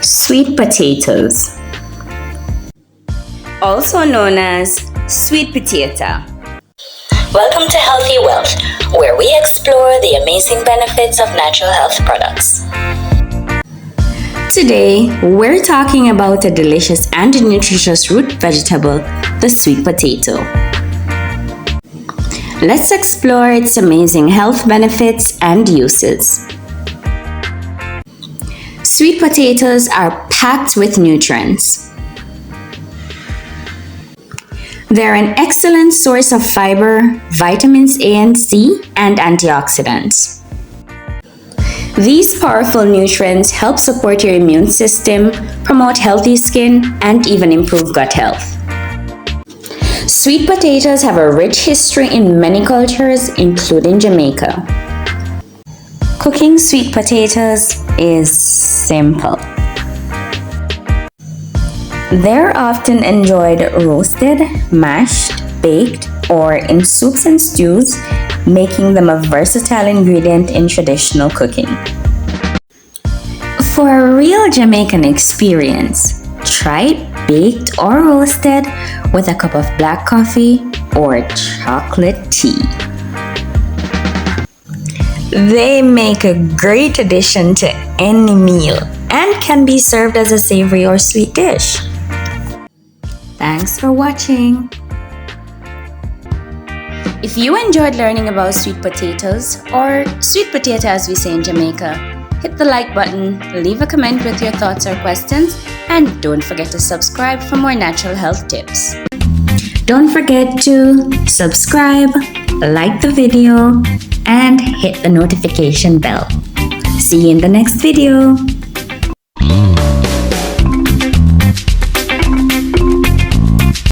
Sweet potatoes, also known as sweet potato. Welcome to Healthy Wealth, where we explore the amazing benefits of natural health products. Today, we're talking about a delicious and nutritious root vegetable, the sweet potato. Let's explore its amazing health benefits and uses. Sweet potatoes are packed with nutrients. They're an excellent source of fiber, vitamins A and C, and antioxidants. These powerful nutrients help support your immune system, promote healthy skin, and even improve gut health. Sweet potatoes have a rich history in many cultures, including Jamaica. Cooking sweet potatoes is simple. They're often enjoyed roasted, mashed, baked, or in soups and stews, making them a versatile ingredient in traditional cooking. For a real Jamaican experience, try it baked or roasted with a cup of black coffee or chocolate tea. They make a great addition to any meal and can be served as a savory or sweet dish. Thanks for watching. If you enjoyed learning about sweet potatoes, or sweet potato as we say in Jamaica, hit the like button, leave a comment with your thoughts or questions, and don't forget to subscribe for more natural health tips. Don't forget to subscribe, like the video, and hit the notification bell. See you in the next video.